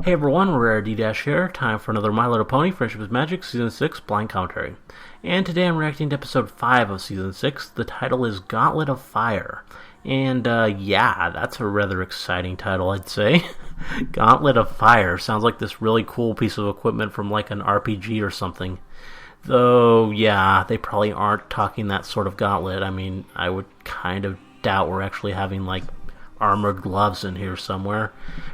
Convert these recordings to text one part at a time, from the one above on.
Hey everyone, Rarity here. Time for another My Little Pony Friendship is Magic Season 6 blind commentary. And today I'm reacting to episode 5 of Season 6. The title is Gauntlet of Fire. And yeah, that's a rather exciting title, I'd say. Gauntlet of Fire sounds like this really cool piece of equipment from like an RPG or something. Though, yeah, they probably aren't talking that sort of gauntlet. I mean, I would kind of doubt we're actually having like armored gloves in here somewhere.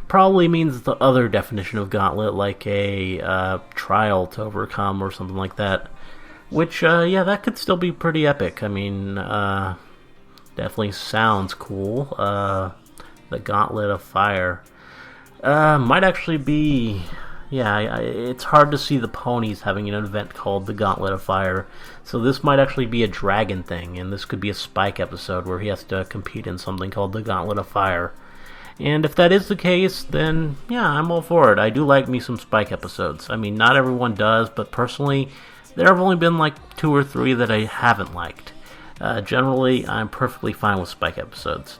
Probably means the other definition of gauntlet, like a trial to overcome or something like that. Which, yeah, that could still be pretty epic. I mean, definitely sounds cool. The Gauntlet of Fire. Might actually be... Yeah, it's hard to see the ponies having an event called the Gauntlet of Fire. So this might actually be a dragon thing, and this could be a Spike episode where he has to compete in something called the Gauntlet of Fire. And if that is the case, then yeah, I'm all for it. I do like me some Spike episodes. I mean, not everyone does, but personally, there have only been like 2 or 3 that I haven't liked. Generally, I'm perfectly fine with Spike episodes.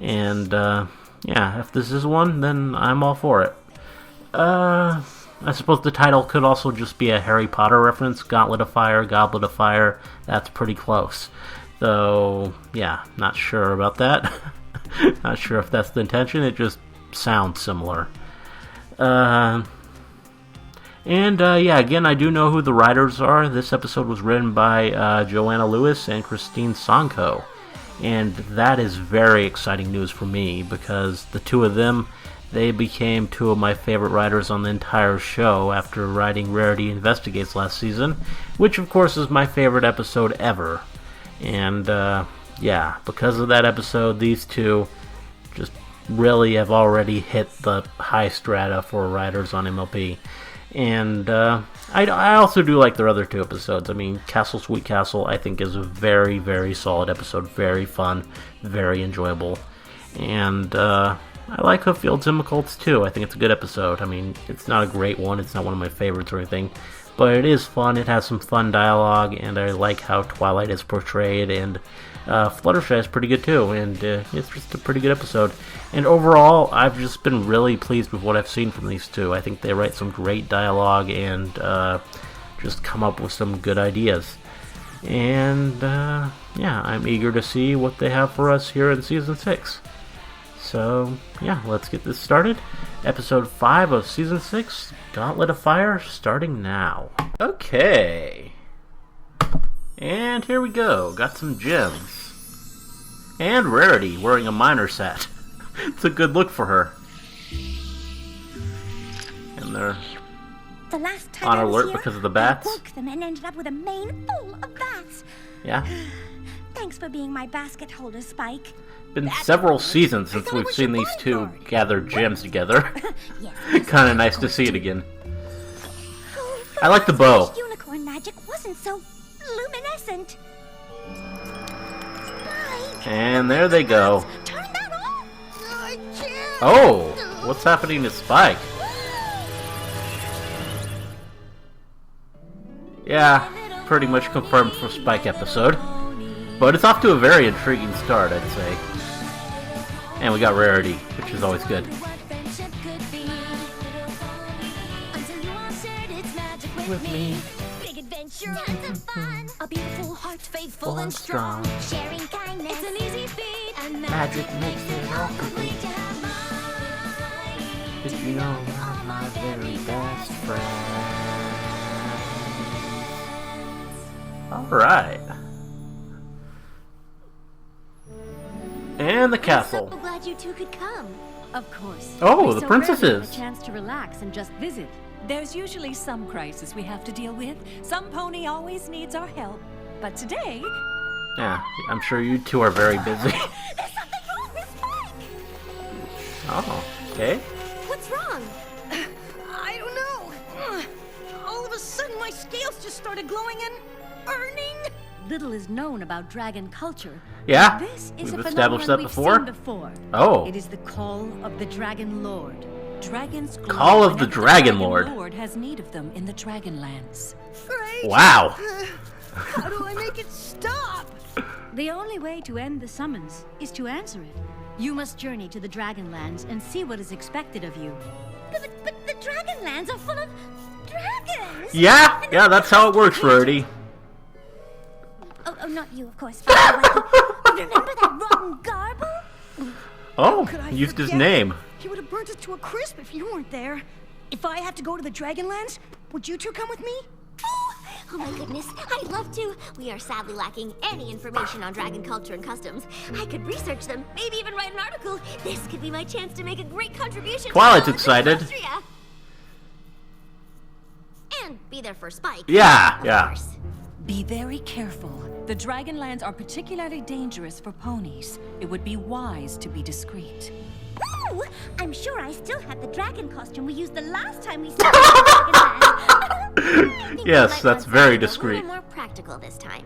And yeah, if this is one, then I'm all for it. I suppose the title could also just be a Harry Potter reference. Gauntlet of Fire, Goblet of Fire. That's pretty close. Though, yeah, not sure about that. Not sure if that's the intention. It just sounds similar. Yeah, again, I do know who the writers are. This episode was written by Joanna Lewis and Christine Sanko. And that is very exciting news for me because the two of them, they became 2 of my favorite writers on the entire show after writing Rarity Investigates last season, which of course is my favorite episode ever. And yeah, because of that episode, these 2 just really have already hit the high strata for writers on MLP. And I also do like their other 2 episodes. I mean, Castle Sweet Castle I think is a very, very solid episode, very fun, very enjoyable. And I like Hooffields and McColts too. I think it's a good episode. I mean, it's not a great one. It's not one of my favorites or anything. But it is fun. It has some fun dialogue. And I like how Twilight is portrayed. And Fluttershy is pretty good too. And it's just a pretty good episode. And overall, I've just been really pleased with what I've seen from these 2. I think they write some great dialogue and just come up with some good ideas. And yeah, I'm eager to see what they have for us here in Season 6. So, yeah, let's get this started. Episode 5 of Season 6, Gauntlet of Fire, starting now. Okay. And here we go. Got some gems. And Rarity, wearing a miner set. It's a good look for her. And they're the last time on I was alert here, because of the bats. I woke them and ended up with a mane full of bats. Yeah. Thanks for being my basket holder, Spike. Been several seasons since we've seen these 2 gather gems together. Yes, Kind of nice to see it again. I like the bow. Unicorn magic wasn't so luminescent. Spike, And there they go. turn that off. I can't. Oh, what's happening to Spike? Yeah, pretty much confirmed for Spike episode. But it's off to a very intriguing start, I'd say. And we got Rarity, which is always good. With me, Big adventure, tons of fun. A beautiful heart, faithful full and strong. Sharing kindness, it's an easy feat. And Magic makes it all complete. complete. Did you know you're my very best friend? Alright. And the castle. So glad you 2 could come. Of course. Oh, We the so rarely have princesses. a chance to relax and just visit. There's usually some crisis we have to deal with. Some pony always needs our help. But today, Yeah, I'm sure you 2 are very busy. There's something wrong with Spike. Oh, okay. What's wrong? I don't know. All of a sudden, my scales just started glowing and burning. little is known about dragon culture. Yeah, This is we've a established phenomenon that we've before. seen before. Oh. It is the call of the Dragon Lord. Dragons glow Call of the whenever Dragon Lord. Lord has need of them in the Dragonlands. Great. Wow. How do I make it stop? The only way to end the summons is to answer it. You must journey to the Dragonlands and see what is expected of you. But lands are full of dragons. Yeah, that's how it works, Rarity. Oh, not you, of course. Remember that rotten garble? Oh, Could I used his forget? name. He would have burnt us to a crisp if you weren't there. If I had to go to the Dragonlands, would you two come with me? Oh my goodness, I'd love to. We are sadly lacking any information on dragon culture and customs. I could research them, maybe even write an article. This could be my chance to make a great contribution. Twilight's to excited. Austria. And be there for Spike. Yeah, of yeah. course. Be very careful. The Dragonlands are particularly dangerous for ponies. It would be wise to be discreet. Ooh, I'm sure I still have the dragon costume we used the last time we saw Dragonland. Yes, that's very discreet. A little more practical this time.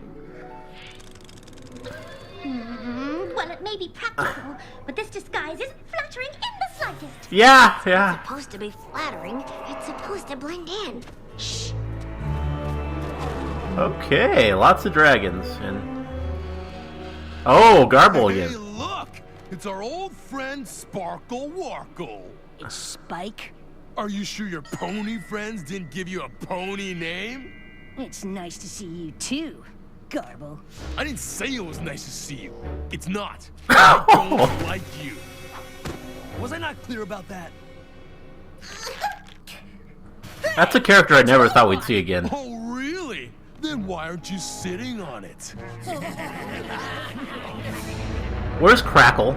Well, it may be practical, but this disguise isn't flattering in the slightest. Yeah. It's supposed to be flattering. It's supposed to blend in. Shh. Okay, lots of dragons and. Oh, Garble Hey, again. look! It's our old friend Sparkle Warkle. It's Spike. Are you sure your pony friends didn't give you a pony name? It's nice to see you too, Garble. I didn't say it was nice to see you. It's not. I don't like you. Was I not clear about that? That's a character I never thought we'd see again. Oh, really? Then why aren't you sitting on it? Where's Crackle?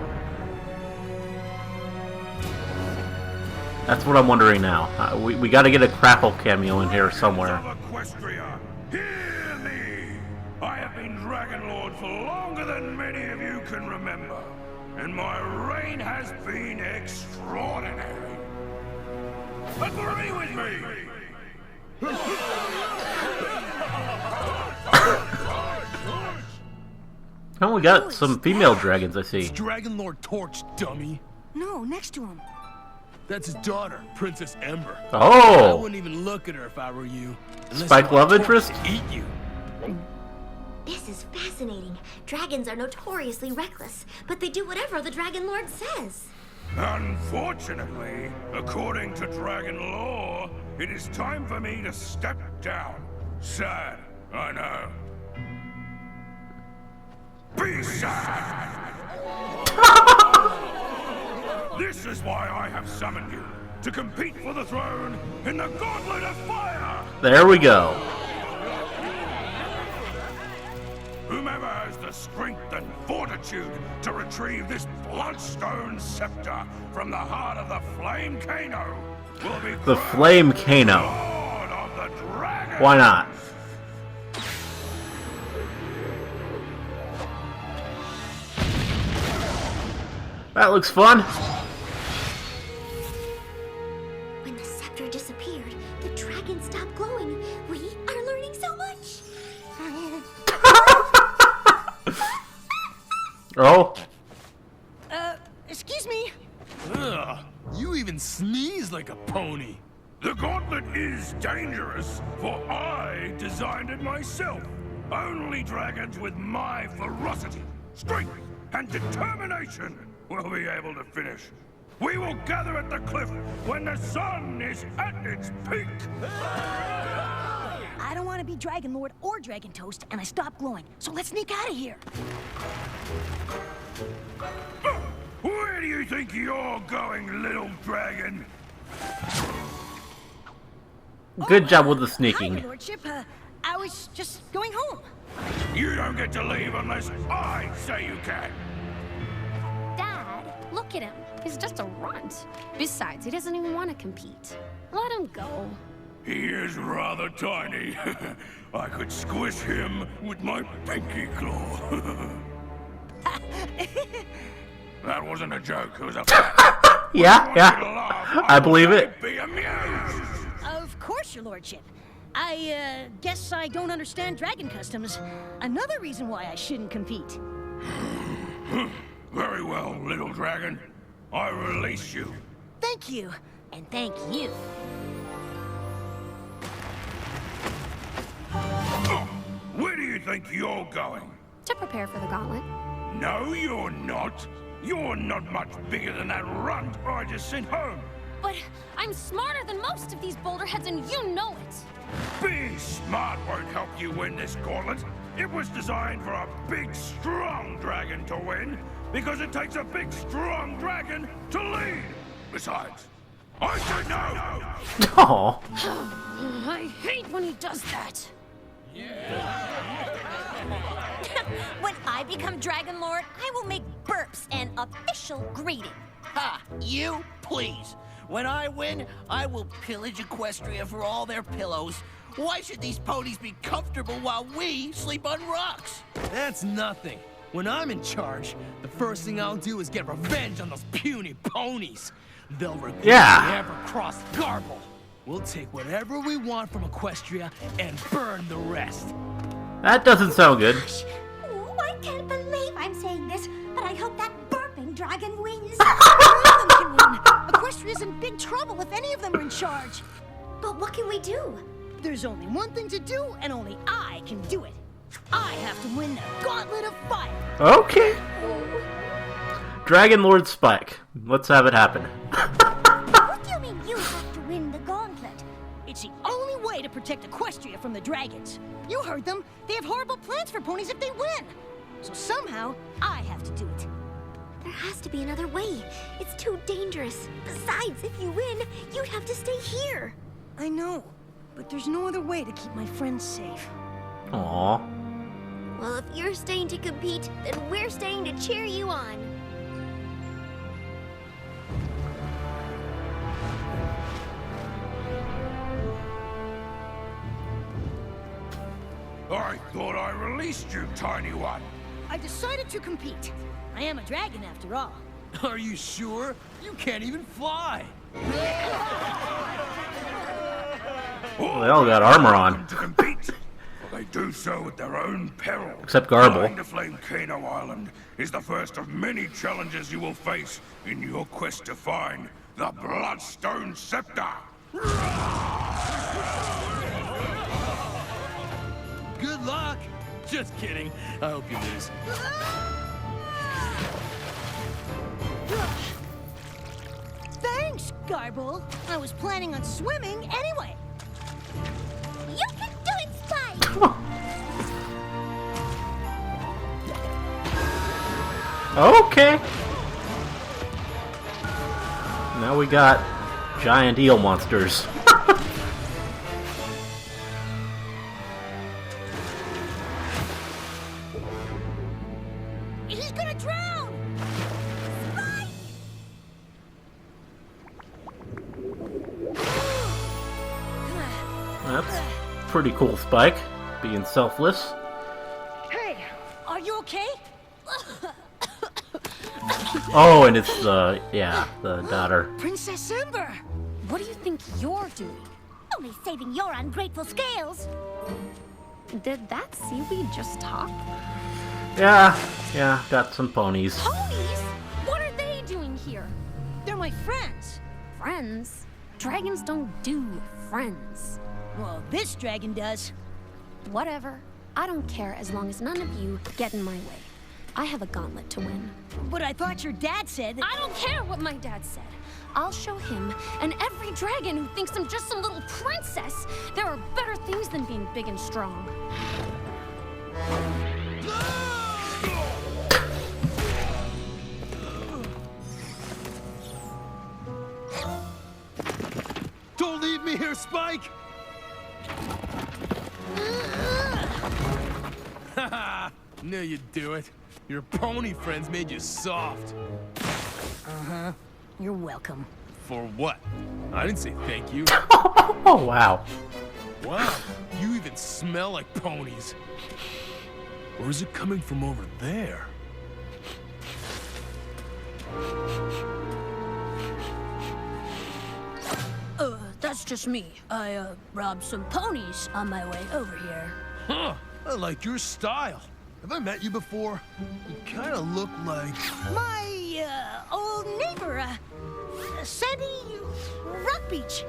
That's what I'm wondering now. We got to get a Crackle cameo in here somewhere. Of Equestria, hear me! I have been Dragon Lord for longer than many of you can remember, and my reign has been extraordinary. Agree with me! Oh, we got some female dragons, I see. It's Dragon Lord Torch, dummy. No, next to him. That's his daughter, Princess Ember. I Oh! wouldn't even look at her if I were you. Unless Spike you want love Torch interest? to eat you. This is fascinating. Dragons are notoriously reckless, but they do whatever the Dragon Lord says. Unfortunately, according to Dragon law, it is time for me to step down. Sad, I know. Be sad! This is why I have summoned you, to compete for the throne in the Gauntlet of Fire! There we go. Whomever has the strength and fortitude to retrieve this bloodstone scepter from the heart of the Flame Kano will be The crowned Flame Kano. Lord of the Dragon. Why not? That looks fun. When the scepter disappeared, the dragon stopped glowing. We are learning so much. Oh, Excuse me. Ugh, you even sneeze like a pony. The gauntlet is dangerous, for I designed it myself. Only dragons with my ferocity, strength, and determination will be able to finish. We will gather at the cliff when the sun is at its peak. I don't want to be Dragon Lord or Dragon Toast, and I stopped glowing. So let's sneak out of here. Where do you think you're going, little dragon? good job with the Hi, sneaking. Your Lordship. I was just going home. You don't get to leave unless I say you can. Dad, look at him. He's just a runt. Besides, he doesn't even want to compete. Let him go. He is rather tiny. I could squish him with my pinky claw. That wasn't a joke, it was a fact. Yeah, If you wanted to laugh, I believe would it. Be amused. Of course, Your Lordship. I guess I don't understand dragon customs. Another reason why I shouldn't compete. Very well, little dragon. I release you. Thank you, and thank you. Where do you think you're going? To prepare for the gauntlet. No, you're not. You're not much bigger than that runt I just sent home. but I'm smarter than most of these boulderheads, and you know it. Being smart won't help you win this gauntlet. It was designed for a big, strong dragon to win, because it takes a big, strong dragon to lead. Besides, I say no! Oh. I hate when he does that. When I become Dragon Lord, I will make burps an official greeting. Ha! You? Please. When I win, I will pillage Equestria for all their pillows. Why should these ponies be comfortable while we sleep on rocks? That's nothing. When I'm in charge, the first thing I'll do is get revenge on those puny ponies. They'll regret they ever crossed Garble. We'll take whatever we want from Equestria and burn the rest. That doesn't sound good. Oh, I can't believe I'm saying this, but I hope that burping dragon wins. None of them can win. Equestria's in big trouble if any of them are in charge. But what can we do? There's only one thing to do, and only I can do it. I have to win the Gauntlet of Fire. Okay. Dragon Lord Spike. Let's have it happen. What do you mean you have to win the gauntlet? It's the only way to protect Equestria from the dragons. You heard them. They have horrible plans for ponies if they win. So somehow, I have to do it. There has to be another way. It's too dangerous. Besides, if you win, you'd have to stay here. I know, but there's no other way to keep my friends safe. Aww. Well, if you're staying to compete, then we're staying to cheer you on. I thought I released you, tiny one. I decided to compete. I am a dragon after all. Are you sure? You can't even fly. Well, they all got armor on. To compete. They do so at their own peril. Except Garble. Flying to Flame Kano Island is the first of many challenges you will face in your quest to find the Bloodstone Scepter. Good luck. Just kidding. I hope you lose. Thanks, Garble. I was planning on swimming anyway. You can do it, Spike! Okay. Now we got giant eel monsters. He's gonna drown! That's pretty cool, Spike. Being selfless. Hey, are you okay? Oh, and it's the daughter. Princess Ember! What do you think you're doing? Only saving your ungrateful scales. Did that seaweed just talk? Yeah, got some ponies. Ponies? What are they doing here? They're my friends. Friends? Dragons don't do friends. Well, this dragon does. Whatever. I don't care as long as none of you get in my way. I have a gauntlet to win. But I thought your dad said that... I don't care what my dad said. I'll show him and every dragon who thinks I'm just some little princess there are better things than being big and strong. Don't leave me here, Spike! Haha! Knew you'd do it. Your pony friends made you soft. Uh-huh. You're welcome. For what? I didn't say thank you. Oh, wow. Wow, you even smell like ponies. Or is it coming from over there? That's just me. I, robbed some ponies on my way over here. Huh, I like your style. Have I met you before? You kind of look like... My, old neighbor, Sandy Rock Beach.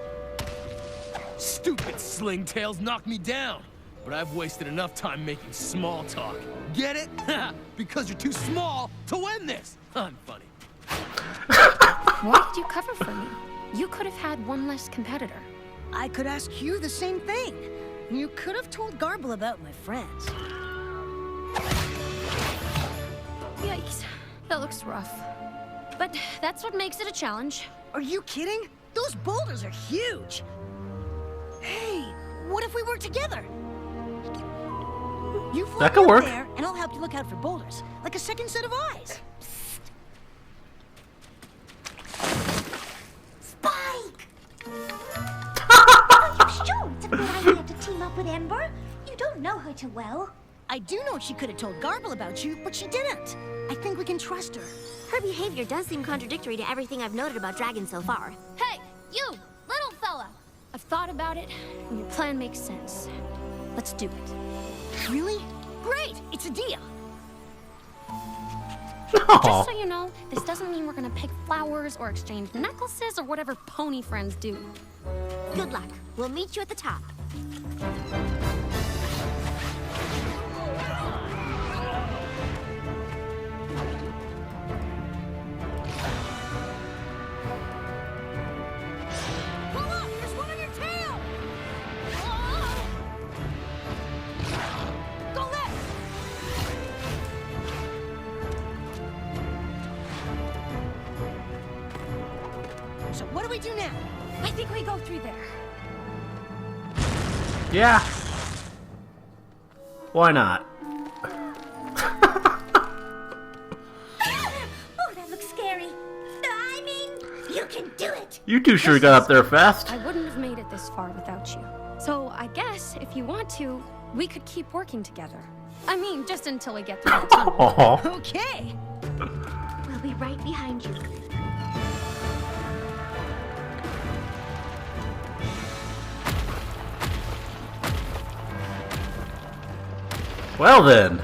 Stupid slingtails knocked me down. But I've wasted enough time making small talk. Get it? Because you're too small to win this. I'm funny. Why did you cover for me? You could have had one less competitor. I could ask you the same thing. You could have told Garble about my friends. Yikes. That looks rough. But that's what makes it a challenge. Are you kidding? Those boulders are huge. Hey, what if we work together? You That could work. There, and I'll help you look out for boulders, like a second set of eyes. Spike! Are you sure it's a good idea to team up with Ember? You don't know her too well. I do know she could have told Garble about you, but she didn't. I think we can trust her. Her behavior does seem contradictory to everything I've noted about dragons so far. Hey, you, little fella! I've thought about it, and your plan makes sense. Let's do it. Really? Great! It's a deal. Just so you know, this doesn't mean we're gonna pick flowers or exchange necklaces or whatever pony friends do. Good luck. We'll meet you at the top. Pull up! There's one on your tail! Go left! So what do we do now? I think we go through there. Yeah. Why not? Oh, that looks scary. I mean, you can do it. You two sure got up there fast. I wouldn't have made it this far without you. So I guess, if you want to, we could keep working together. I mean, just until we get through the tunnel. Aw. Okay. We'll be right behind you. Well then.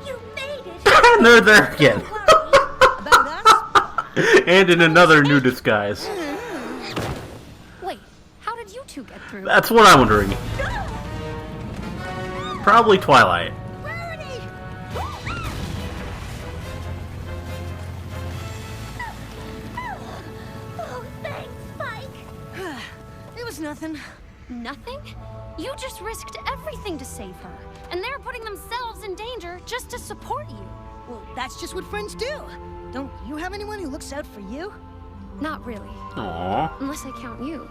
You made it. And they're there again. About us? And in another new disguise. Wait, how did you two get through? That's what I'm wondering. Probably Twilight. Rarity! Oh, thanks, Spike. It was nothing. Nothing? You just risked everything to save her. And they're putting themselves in danger just to support you. Well, that's just what friends do. Don't you have anyone who looks out for you? Not really. Aww. Unless I count you.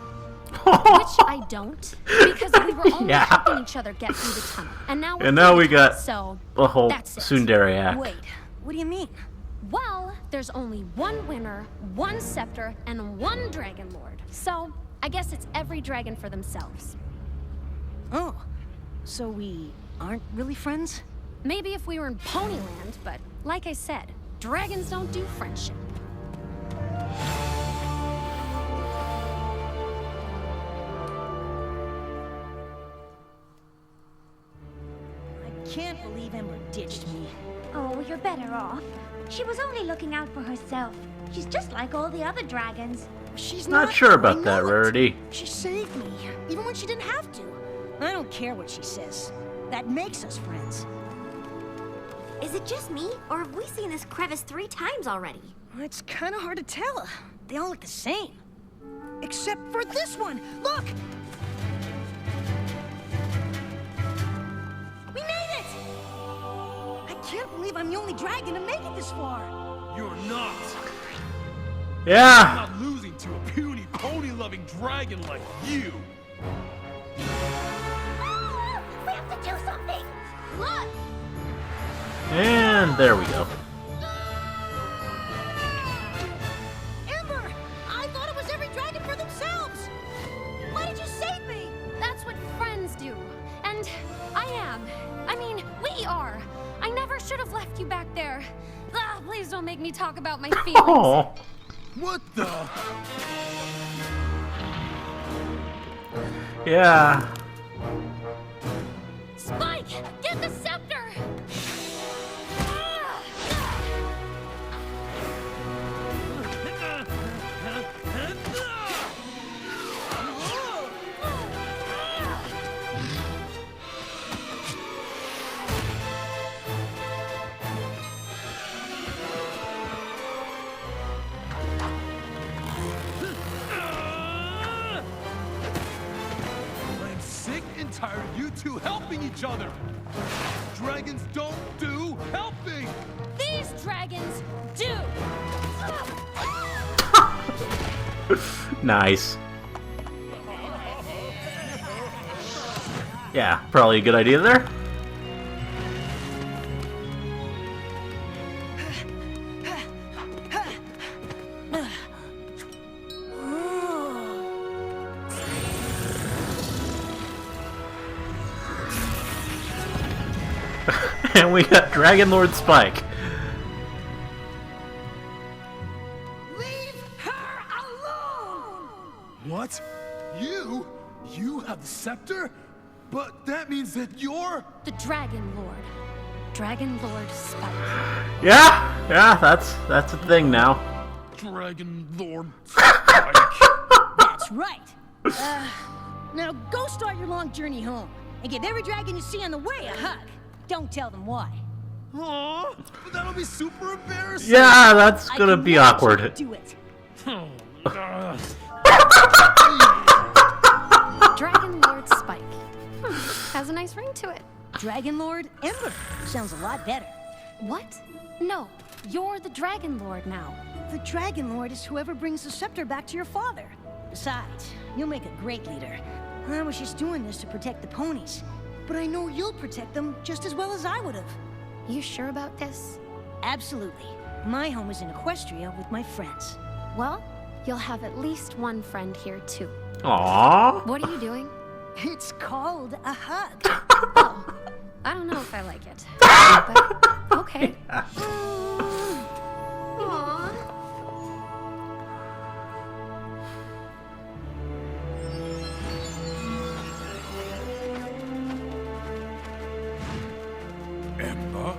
Which I don't. Because we were only Yeah. helping each other get through the tunnel. And now we're And now we through, got so the whole that's it. tsundere act. Wait, what do you mean? Well, there's only one winner, one scepter, and one dragon lord. So, I guess it's every dragon for themselves. Oh, so we aren't really friends? Maybe if we were in Ponyland, but like I said, dragons don't do friendship. I can't believe Ember ditched me. Oh, you're better off. She was only looking out for herself. She's just like all the other dragons. She's Not sure I about know that, it. Rarity. She saved me, even when she didn't have to. I don't care what she says. That makes us friends. Is it just me, or have we seen this crevice 3 times already? It's kind of hard to tell. They all look the same. Except for this one! Look! We made it! I can't believe I'm the only dragon to make it this far. You're not. Yeah. I'm not losing to a puny pony-loving dragon like you. Ah, we have to do something! Look! And there we go. Ember! I thought it was every dragon for themselves! Why did you save me? That's what friends do. And I am. I mean, you back there. Ah, please don't make me talk about my feelings. Oh. What the? Yeah. Spike, get the scepter! I'm sick and tired of you two helping each other. Dragons don't do helping. These dragons do! Nice. Yeah, probably a good idea there. And we got Dragon Lord Spike. Leave her alone! What? You? You have the scepter? But that means that you're... The Dragon Lord. Dragon Lord Spike. Yeah, that's a thing now. Dragon Lord Spike. That's right. Now go start your long journey home and give every dragon you see on the way a hug. Don't tell them why. Aw, but that'll be super embarrassing. Yeah, that's I gonna can be watch you awkward. do it. Dragon Lord Spike. Has a nice ring to it. Dragon Lord Ember. Sounds a lot better. What? No, you're the Dragon Lord now. The Dragon Lord is whoever brings the scepter back to your father. Besides, you'll make a great leader. I was just doing this to protect the ponies. But I know you'll protect them just as well as I would have. You sure about this? Absolutely. My home is in Equestria with my friends. Well, you'll have at least one friend here too. Aww. What are you doing? It's called a hug. Oh, I don't know if I like it. But, okay. Aww. Ember?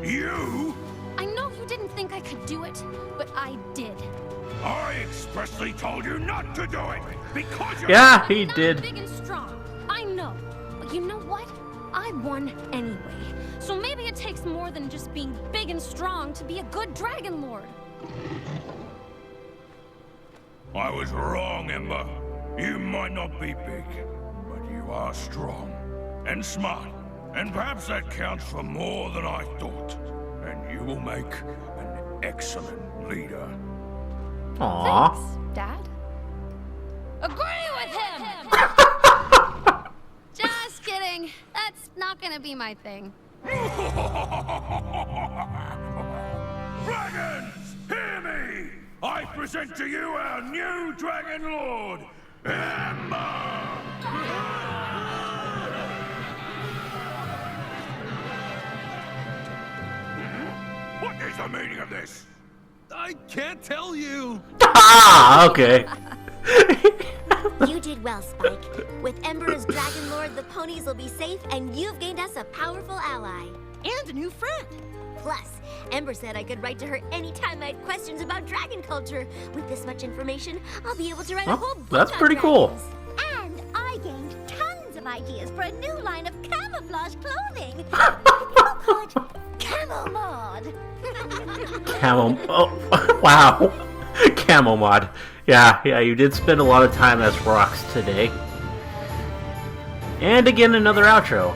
You? I know you didn't think I could do it, but I did. I expressly told you not to do it because you're... Yeah, he I'm not did. big and strong. I know. But you know what? I won anyway. So maybe it takes more than just being big and strong to be a good Dragon Lord. I was wrong, Ember. You might not be big, but you are strong and smart. And perhaps that counts for more than I thought. And you will make an excellent leader. Aww. Thanks, Dad. Agree with him! Just kidding. That's not gonna be my thing. Dragons, hear me! I present to you our new Dragon Lord, Ember! What is the meaning of this? I can't tell you. Ah, okay. You did well, Spike. With Ember as Dragon Lord, the ponies will be safe, and you've gained us a powerful ally. And a new friend. Plus, Ember said I could write to her anytime I had questions about dragon culture. With this much information, I'll be able to write a whole book That's on pretty cool. dragons. And I gained tons of ideas for a new line of camouflage clothing. We'll call it Camo Mod. Camo. Oh, wow. Camo mod. Yeah, you did spend a lot of time as Rocks today. And again, another outro.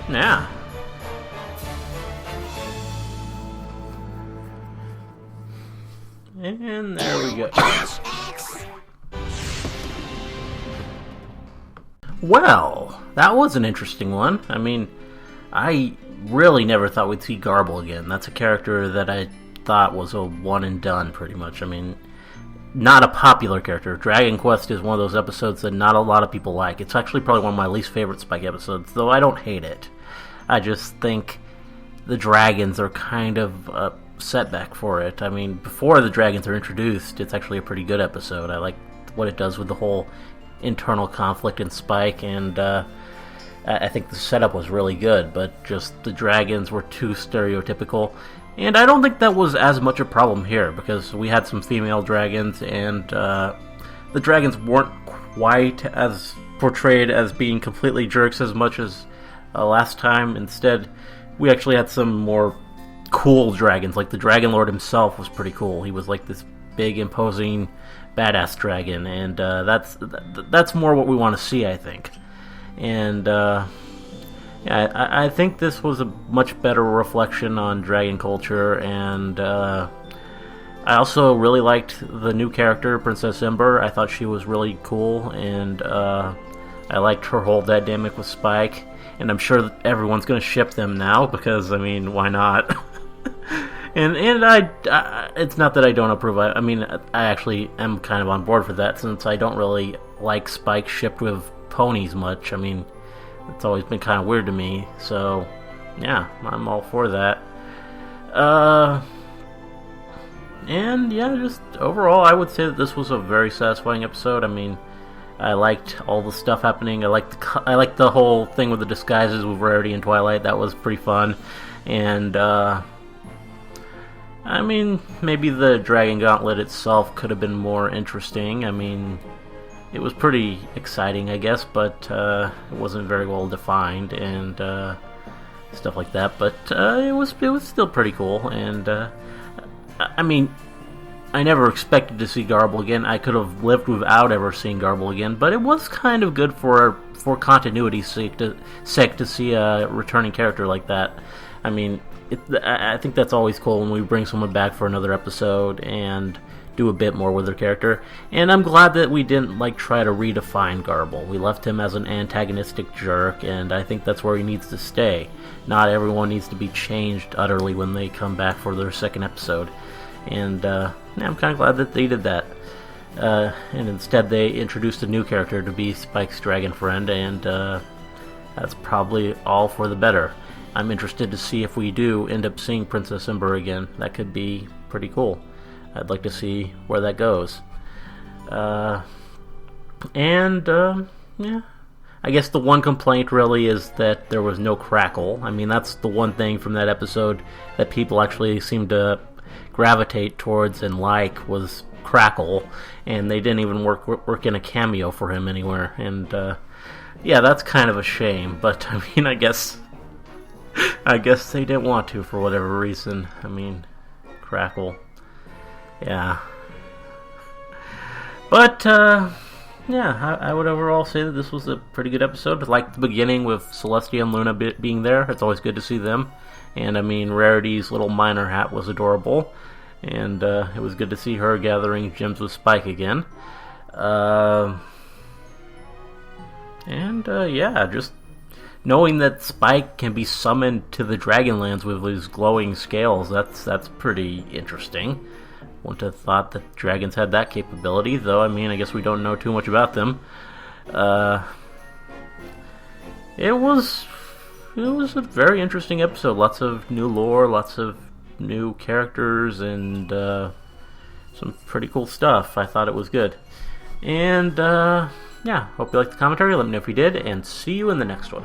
Yeah. And there we go. Well, that was an interesting one. I mean, I really never thought we'd see Garble again. That's a character that I thought was a one and done, pretty much. I mean, not a popular character. Dragon Quest is one of those episodes that not a lot of people like. It's actually probably one of my least favorite Spike episodes, though I don't hate it. I just think the dragons are kind of a setback for it. I mean, before the dragons are introduced, it's actually a pretty good episode. I like what it does with the whole internal conflict in Spike, and I think the setup was really good, but just the dragons were too stereotypical. And I don't think that was as much a problem here, because we had some female dragons, and the dragons weren't quite as portrayed as being completely jerks as much as last time. Instead, we actually had some more cool dragons. Like the Dragon Lord himself was pretty cool. He was like this big, imposing, badass dragon, and that's more what we want to see, I think. And yeah, I think this was a much better reflection on dragon culture, and I also really liked the new character, Princess Ember. I thought she was really cool, and I liked her whole dynamic with Spike, and I'm sure that everyone's going to ship them now, because, I mean, why not? and it's not that I don't approve. I mean, I actually am kind of on board for that, since I don't really like Spike shipped with ponies much. I mean, it's always been kind of weird to me, so yeah, I'm all for that. And yeah, just overall, I would say that this was a very satisfying episode. I mean, I liked all the stuff happening. I liked the whole thing with the disguises with Rarity and Twilight. That was pretty fun. And I mean, maybe the Dragon Gauntlet itself could have been more interesting. I mean, it was pretty exciting, I guess, but it wasn't very well defined and stuff like that. But it was still pretty cool. And I mean, I never expected to see Garble again. I could have lived without ever seeing Garble again, but it was kind of good for continuity's sake to see a returning character like that. I mean, I think that's always cool when we bring someone back for another episode and do a bit more with their character. And I'm glad that we didn't try to redefine Garble. We left him as an antagonistic jerk, and I think that's where he needs to stay. Not everyone needs to be changed utterly when they come back for their second episode. And yeah, I'm kind of glad that they did that. And instead they introduced a new character to be Spike's dragon friend, and that's probably all for the better. I'm interested to see if we do end up seeing Princess Ember again. That could be pretty cool. I'd like to see where that goes. Yeah, I guess the one complaint really is that there was no Crackle. I mean, that's the one thing from that episode that people actually seem to gravitate towards and like was Crackle, and they didn't even work in a cameo for him anywhere. And yeah, that's kind of a shame. But I mean, I guess they didn't want to for whatever reason. I mean, Crackle. Yeah. But, yeah, I would overall say that this was a pretty good episode. I liked the beginning with Celestia and Luna being there. It's always good to see them. And, I mean, Rarity's little miner hat was adorable. And it was good to see her gathering gems with Spike again. Yeah, just knowing that Spike can be summoned to the Dragonlands with his glowing scales, that's pretty interesting. Wouldn't have thought that dragons had that capability, though. I mean, I guess we don't know too much about them. It was a very interesting episode. Lots of new lore, lots of new characters, and some pretty cool stuff. I thought it was good. And yeah, hope you liked the commentary. Let me know if you did, and see you in the next one.